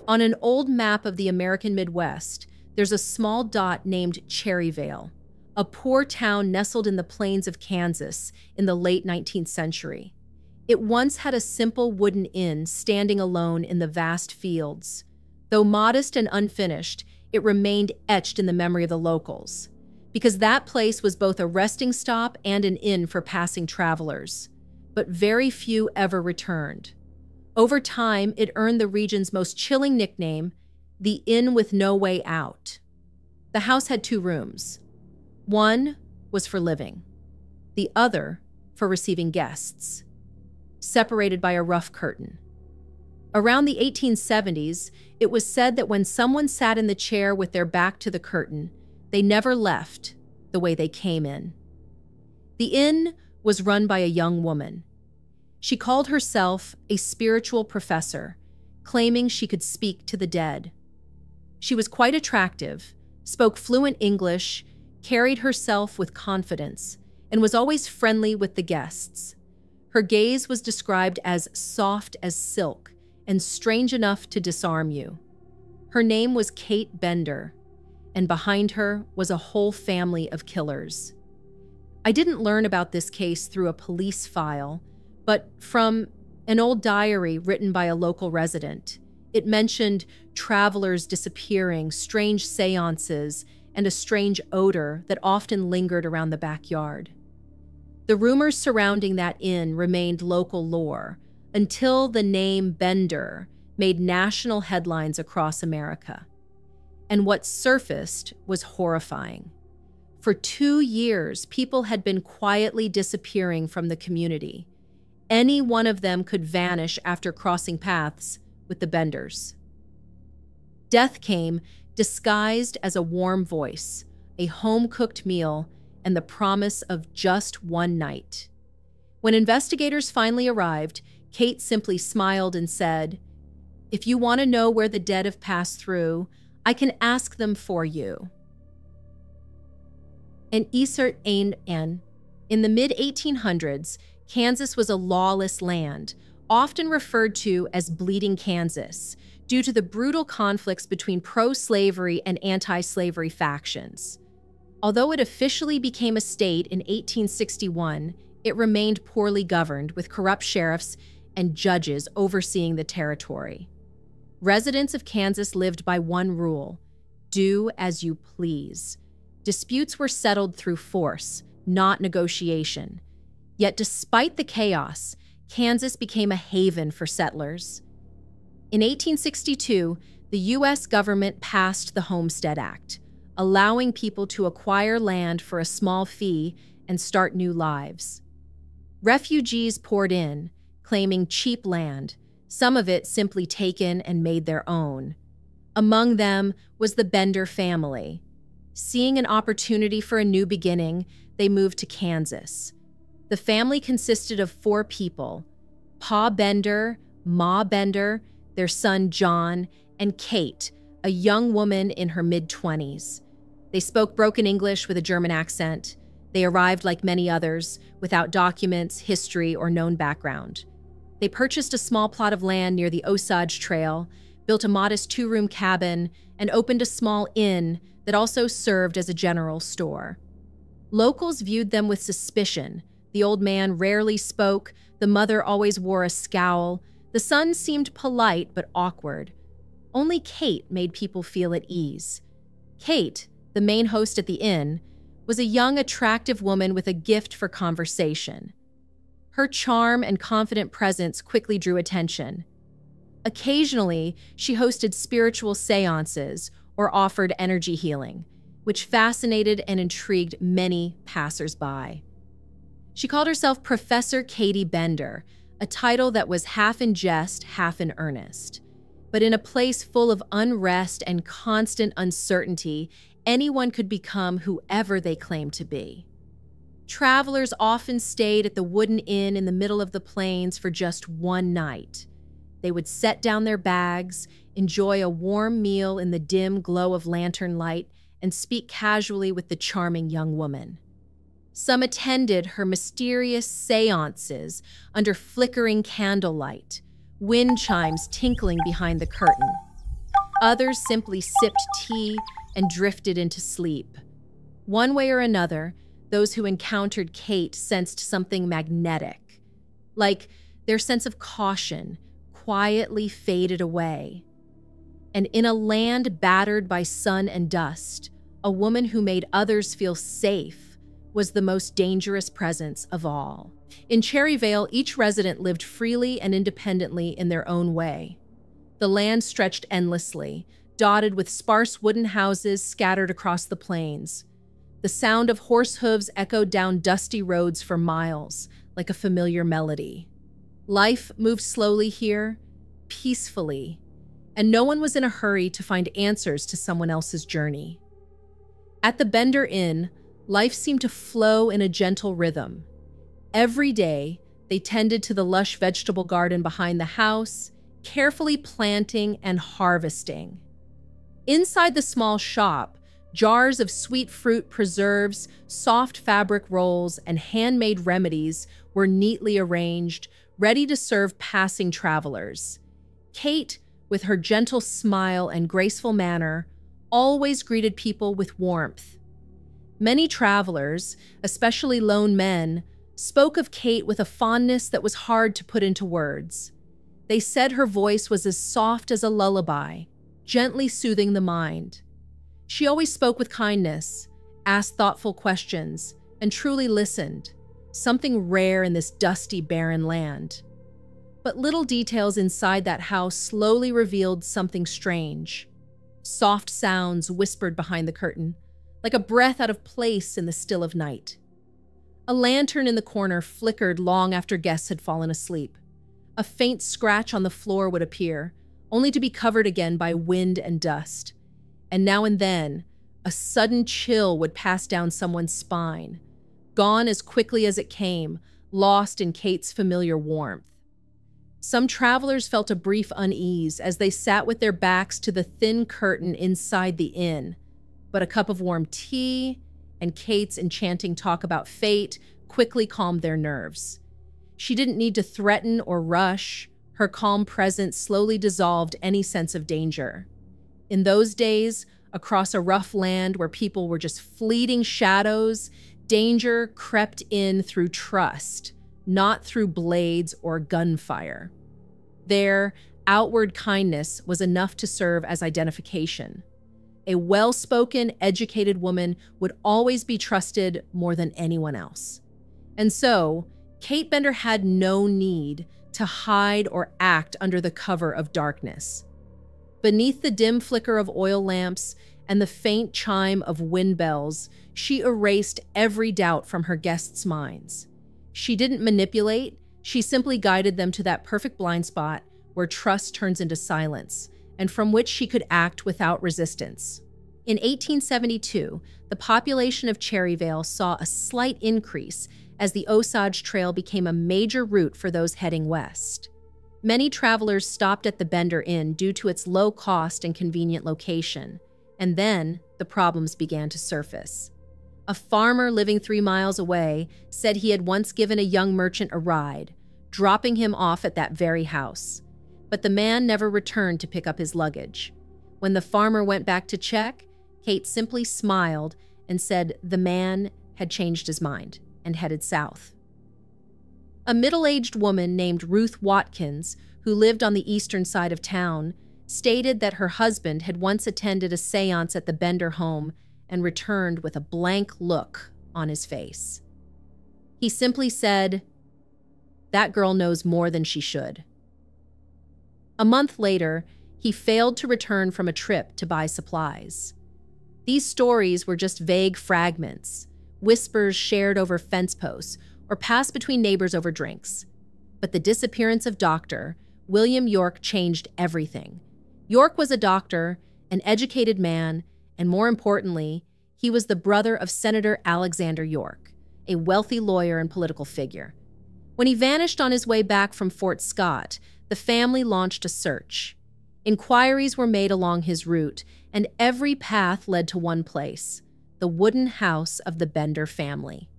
On an old map of the American Midwest, there's a small dot named Cherryvale, a poor town nestled in the plains of Kansas in the late 19th century. It once had a simple wooden inn standing alone in the vast fields. Though modest and unfinished, it remained etched in the memory of the locals, because that place was both a resting stop and an inn for passing travelers. But very few ever returned. Over time, it earned the region's most chilling nickname, the Inn with No Way Out. The house had 2 rooms. One was for living, the other for receiving guests, separated by a rough curtain. Around the 1870s, it was said that when someone sat in the chair with their back to the curtain, they never left the way they came in. The inn was run by a young woman. She called herself a spiritual professor, claiming she could speak to the dead. She was quite attractive, spoke fluent English, carried herself with confidence, and was always friendly with the guests. Her gaze was described as soft as silk and strange enough to disarm you. Her name was Kate Bender, and behind her was a whole family of killers. I didn't learn about this case through a police file, but from an old diary written by a local resident. It mentioned travelers disappearing, strange séances, and a strange odor that often lingered around the backyard. The rumors surrounding that inn remained local lore until the name Bender made national headlines across America. And what surfaced was horrifying. For 2 years, people had been quietly disappearing from the community. Any one of them could vanish after crossing paths with the Benders. Death came disguised as a warm voice, a home-cooked meal, and the promise of just one night. When investigators finally arrived, Kate simply smiled and said, "If you want to know where the dead have passed through, I can ask them for you." And insert in the mid-1800s, Kansas was a lawless land, often referred to as Bleeding Kansas, due to the brutal conflicts between pro-slavery and anti-slavery factions. Although it officially became a state in 1861, it remained poorly governed, with corrupt sheriffs and judges overseeing the territory. Residents of Kansas lived by one rule: do as you please. Disputes were settled through force, not negotiation. Yet despite the chaos, Kansas became a haven for settlers. In 1862, the U.S. government passed the Homestead Act, allowing people to acquire land for a small fee and start new lives. Refugees poured in, claiming cheap land, some of it simply taken and made their own. Among them was the Bender family. Seeing an opportunity for a new beginning, they moved to Kansas. The family consisted of 4 people: Pa Bender, Ma Bender, their son John, and Kate, a young woman in her mid-20s. They spoke broken English with a German accent. They arrived like many others, without documents, history, or known background. They purchased a small plot of land near the Osage Trail, built a modest 2-room cabin, and opened a small inn that also served as a general store. Locals viewed them with suspicion. The old man rarely spoke, the mother always wore a scowl, the son seemed polite but awkward. Only Kate made people feel at ease. Kate, the main host at the inn, was a young, attractive woman with a gift for conversation. Her charm and confident presence quickly drew attention. Occasionally, she hosted spiritual séances or offered energy healing, which fascinated and intrigued many passers-by. She called herself Professor Katie Bender, a title that was half in jest, half in earnest. But in a place full of unrest and constant uncertainty, anyone could become whoever they claimed to be. Travelers often stayed at the wooden inn in the middle of the plains for just one night. They would set down their bags, enjoy a warm meal in the dim glow of lantern light, and speak casually with the charming young woman. Some attended her mysterious séances under flickering candlelight, wind chimes tinkling behind the curtain. Others simply sipped tea and drifted into sleep. One way or another, those who encountered Kate sensed something magnetic, like their sense of caution quietly faded away. And in a land battered by sun and dust, a woman who made others feel safe was the most dangerous presence of all. In Cherryvale, each resident lived freely and independently in their own way. The land stretched endlessly, dotted with sparse wooden houses scattered across the plains. The sound of horse hooves echoed down dusty roads for miles, like a familiar melody. Life moved slowly here, peacefully, and no one was in a hurry to find answers to someone else's journey. At the Bender Inn, life seemed to flow in a gentle rhythm. Every day, they tended to the lush vegetable garden behind the house, carefully planting and harvesting. Inside the small shop, jars of sweet fruit preserves, soft fabric rolls, and handmade remedies were neatly arranged, ready to serve passing travelers. Kate, with her gentle smile and graceful manner, always greeted people with warmth. Many travelers, especially lone men, spoke of Kate with a fondness that was hard to put into words. They said her voice was as soft as a lullaby, gently soothing the mind. She always spoke with kindness, asked thoughtful questions, and truly listened, something rare in this dusty, barren land. But little details inside that house slowly revealed something strange. Soft sounds whispered behind the curtain, like a breath out of place in the still of night. A lantern in the corner flickered long after guests had fallen asleep. A faint scratch on the floor would appear, only to be covered again by wind and dust. And now and then, a sudden chill would pass down someone's spine, gone as quickly as it came, lost in Kate's familiar warmth. Some travelers felt a brief unease as they sat with their backs to the thin curtain inside the inn, but a cup of warm tea and Kate's enchanting talk about fate quickly calmed their nerves. She didn't need to threaten or rush. Her calm presence slowly dissolved any sense of danger. In those days, across a rough land where people were just fleeting shadows, danger crept in through trust, not through blades or gunfire. Their outward kindness was enough to serve as identification. A well-spoken, educated woman would always be trusted more than anyone else. And so, Kate Bender had no need to hide or act under the cover of darkness. Beneath the dim flicker of oil lamps and the faint chime of wind bells, she erased every doubt from her guests' minds. She didn't manipulate, she simply guided them to that perfect blind spot where trust turns into silence, and from which she could act without resistance. In 1872, the population of Cherryvale saw a slight increase as the Osage Trail became a major route for those heading west. Many travelers stopped at the Bender Inn due to its low cost and convenient location, and then the problems began to surface. A farmer living 3 miles away said he had once given a young merchant a ride, dropping him off at that very house. But the man never returned to pick up his luggage. When the farmer went back to check, Kate simply smiled and said the man had changed his mind and headed south. A middle-aged woman named Ruth Watkins, who lived on the eastern side of town, stated that her husband had once attended a séance at the Bender home and returned with a blank look on his face. He simply said, "That girl knows more than she should." A month later, he failed to return from a trip to buy supplies. These stories were just vague fragments, whispers shared over fence posts, or passed between neighbors over drinks. But the disappearance of Dr. William York changed everything. York was a doctor, an educated man, and more importantly, he was the brother of Senator Alexander York, a wealthy lawyer and political figure. When he vanished on his way back from Fort Scott, the family launched a search. Inquiries were made along his route, and every path led to one place, the wooden house of the Bender family.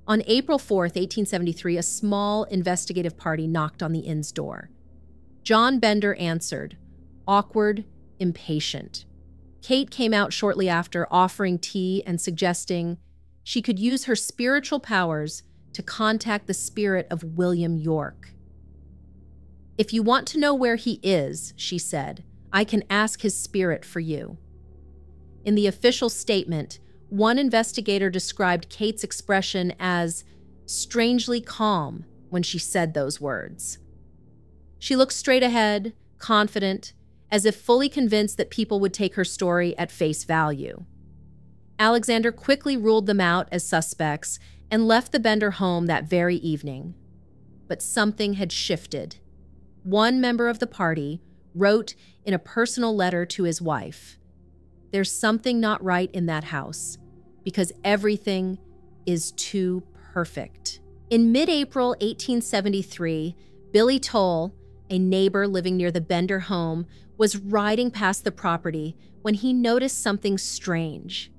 On April 4th, 1873, a small investigative party knocked on the inn's door. John Bender answered, awkward impatient. Kate came out shortly after, offering tea and suggesting she could use her spiritual powers to contact the spirit of William York. "If you want to know where he is," she said, "I can ask his spirit for you." In the official statement, one investigator described Kate's expression as strangely calm when she said those words. She looked straight ahead, confident, as if fully convinced that people would take her story at face value. Alexander quickly ruled them out as suspects and left the Bender home that very evening. But something had shifted. One member of the party wrote in a personal letter to his wife, "There's something not right in that house because everything is too perfect." In mid-April 1873, Billy Toll, a neighbor living near the Bender home, was riding past the property when he noticed something strange.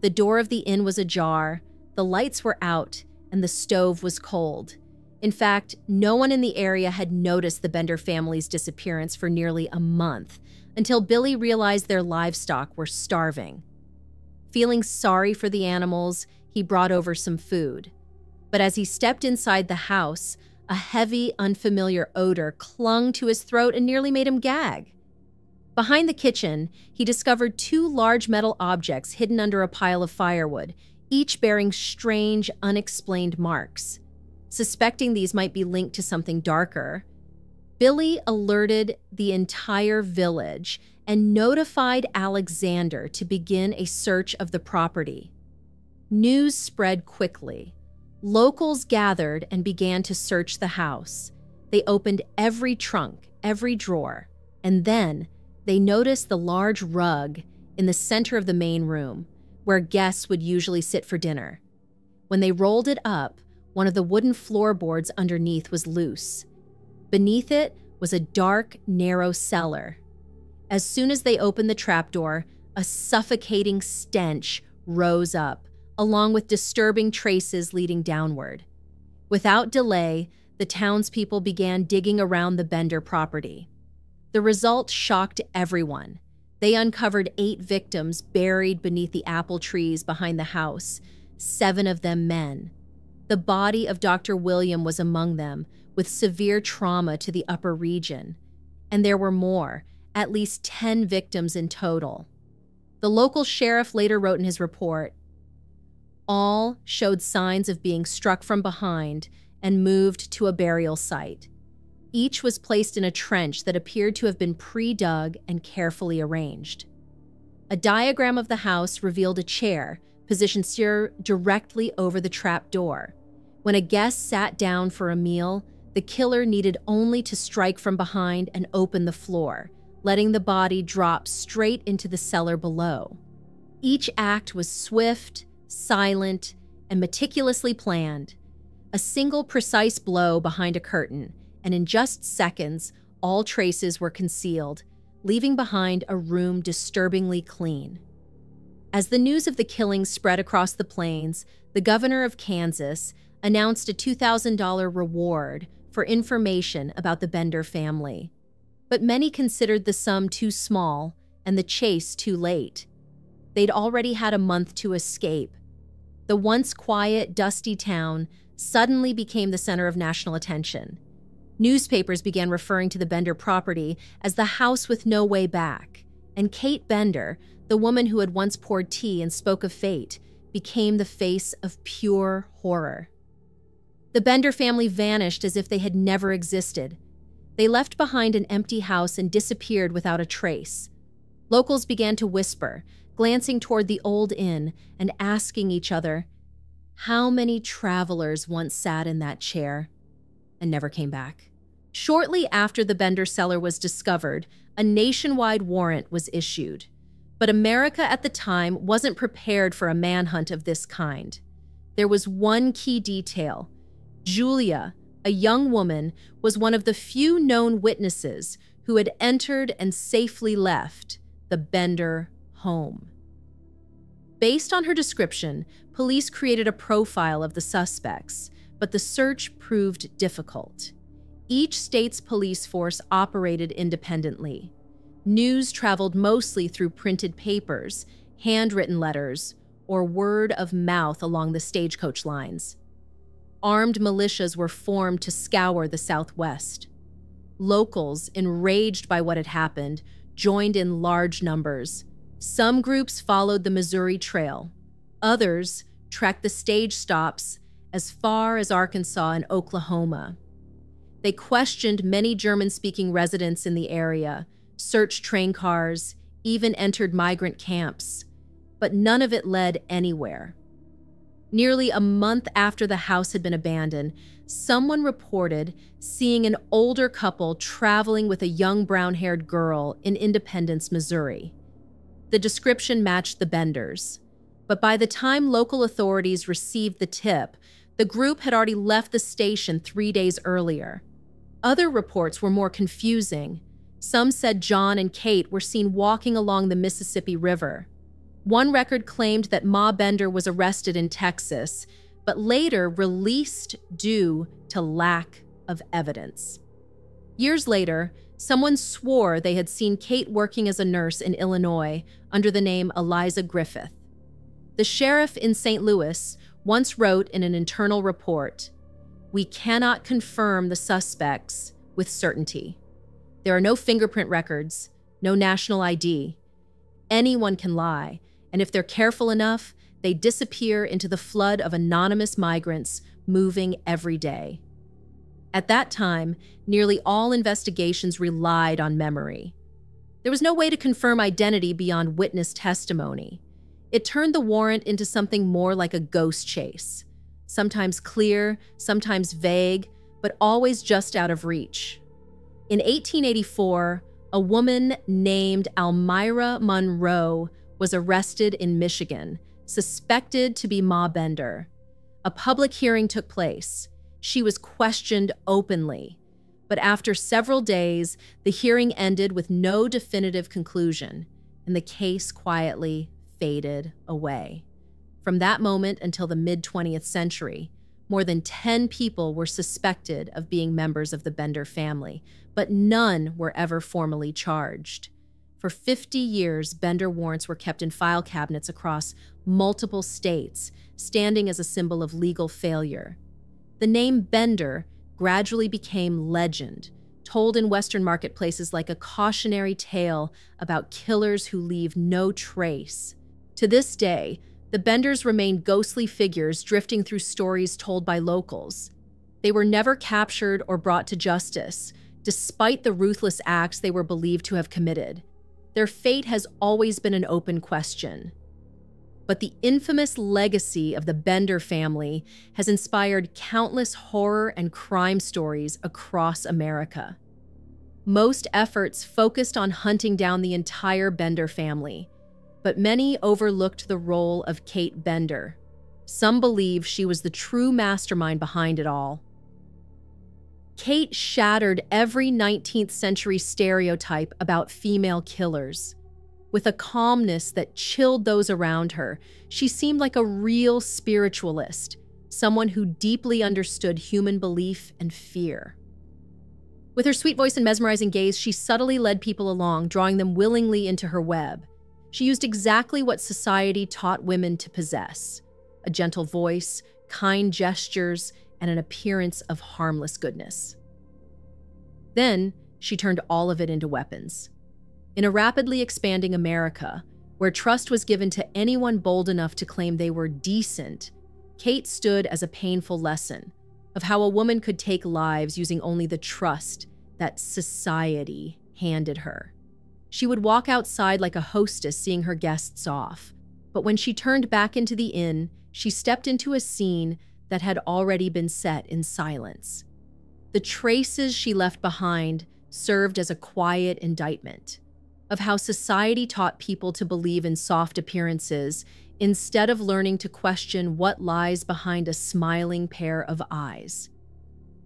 The door of the inn was ajar, the lights were out, and the stove was cold. In fact, no one in the area had noticed the Bender family's disappearance for nearly a month, until Billy realized their livestock were starving. Feeling sorry for the animals, he brought over some food. But as he stepped inside the house, a heavy, unfamiliar odor clung to his throat and nearly made him gag. Behind the kitchen, he discovered two large metal objects hidden under a pile of firewood, each bearing strange, unexplained marks. Suspecting these might be linked to something darker, Billy alerted the entire village and notified Alexander to begin a search of the property. News spread quickly. Locals gathered and began to search the house. They opened every trunk, every drawer, and then they noticed the large rug in the center of the main room, where guests would usually sit for dinner. When they rolled it up, one of the wooden floorboards underneath was loose. Beneath it was a dark, narrow cellar. As soon as they opened the trapdoor, a suffocating stench rose up, along with disturbing traces leading downward. Without delay, the townspeople began digging around the Bender property. The result shocked everyone. They uncovered 8 victims buried beneath the apple trees behind the house, 7 of them men. The body of Dr. William was among them, with severe trauma to the upper region. And there were more, at least 10 victims in total. The local sheriff later wrote in his report, "All showed signs of being struck from behind and moved to a burial site. Each was placed in a trench that appeared to have been pre-dug and carefully arranged." A diagram of the house revealed a chair positioned directly over the trap door. When a guest sat down for a meal, the killer needed only to strike from behind and open the floor, letting the body drop straight into the cellar below. Each act was swift, silent, and meticulously planned. A single precise blow behind a curtain, and in just seconds, all traces were concealed, leaving behind a room disturbingly clean. As the news of the killing spread across the plains, the governor of Kansas announced a $2,000 reward for information about the Bender family. But many considered the sum too small and the chase too late. They'd already had a month to escape. The once quiet, dusty town suddenly became the center of national attention. Newspapers began referring to the Bender property as the house with no way back, and Kate Bender, the woman who had once poured tea and spoke of fate, became the face of pure horror. The Bender family vanished as if they had never existed. They left behind an empty house and disappeared without a trace. Locals began to whisper, glancing toward the old inn and asking each other, how many travelers once sat in that chair and never came back? Shortly after the Bender cellar was discovered, a nationwide warrant was issued. But America at the time wasn't prepared for a manhunt of this kind. There was one key detail. Julia, a young woman, was one of the few known witnesses who had entered and safely left the Bender home. Based on her description, police created a profile of the suspects, but the search proved difficult. Each state's police force operated independently. News traveled mostly through printed papers, handwritten letters, or word of mouth along the stagecoach lines. Armed militias were formed to scour the Southwest. Locals, enraged by what had happened, joined in large numbers. Some groups followed the Osage Trail. Others trekked the stage stops as far as Arkansas and Oklahoma. They questioned many German-speaking residents in the area, searched train cars, even entered migrant camps, but none of it led anywhere. Nearly a month after the house had been abandoned, someone reported seeing an older couple traveling with a young brown-haired girl in Independence, Missouri. The description matched the Benders, but by the time local authorities received the tip, the group had already left the station 3 days earlier. Other reports were more confusing. Some said John and Kate were seen walking along the Mississippi River. One record claimed that Ma Bender was arrested in Texas, but later released due to lack of evidence. Years later, someone swore they had seen Kate working as a nurse in Illinois under the name Eliza Griffith. The sheriff in St. Louis once wrote in an internal report, "We cannot confirm the suspects with certainty. There are no fingerprint records, no national ID. Anyone can lie, and if they're careful enough, they disappear into the flood of anonymous migrants moving every day." At that time, nearly all investigations relied on memory. There was no way to confirm identity beyond witness testimony. It turned the warrant into something more like a ghost chase, sometimes clear, sometimes vague, but always just out of reach. In 1884, a woman named Almira Monroe was arrested in Michigan, suspected to be Ma Bender. A public hearing took place. She was questioned openly, but after several days, the hearing ended with no definitive conclusion, and the case quietly faded away. From that moment until the mid-20th century, more than 10 people were suspected of being members of the Bender family, but none were ever formally charged. For 50 years, Bender warrants were kept in file cabinets across multiple states, standing as a symbol of legal failure. The name Bender gradually became legend, told in Western marketplaces like a cautionary tale about killers who leave no trace. To this day, the Benders remain ghostly figures drifting through stories told by locals. They were never captured or brought to justice, despite the ruthless acts they were believed to have committed. Their fate has always been an open question. But the infamous legacy of the Bender family has inspired countless horror and crime stories across America. Most efforts focused on hunting down the entire Bender family, but many overlooked the role of Kate Bender. Some believe she was the true mastermind behind it all. Kate shattered every 19th century stereotype about female killers. With a calmness that chilled those around her, she seemed like a real spiritualist, someone who deeply understood human belief and fear. With her sweet voice and mesmerizing gaze, she subtly led people along, drawing them willingly into her web. She used exactly what society taught women to possess: a gentle voice, kind gestures, and an appearance of harmless goodness. Then, she turned all of it into weapons. In a rapidly expanding America, where trust was given to anyone bold enough to claim they were decent, Kate stood as a painful lesson of how a woman could take lives using only the trust that society handed her. She would walk outside like a hostess seeing her guests off, but when she turned back into the inn, she stepped into a scene that had already been set in silence. The traces she left behind served as a quiet indictment of how society taught people to believe in soft appearances instead of learning to question what lies behind a smiling pair of eyes.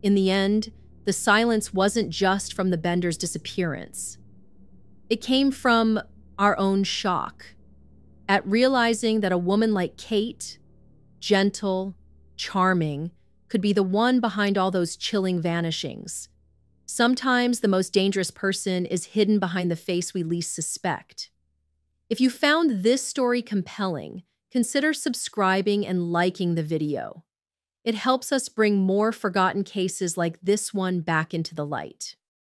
In the end, the silence wasn't just from the Benders' disappearance. It came from our own shock at realizing that a woman like Kate, gentle, charming, could be the one behind all those chilling vanishings. Sometimes the most dangerous person is hidden behind the face we least suspect. If you found this story compelling, consider subscribing and liking the video. It helps us bring more forgotten cases like this one back into the light.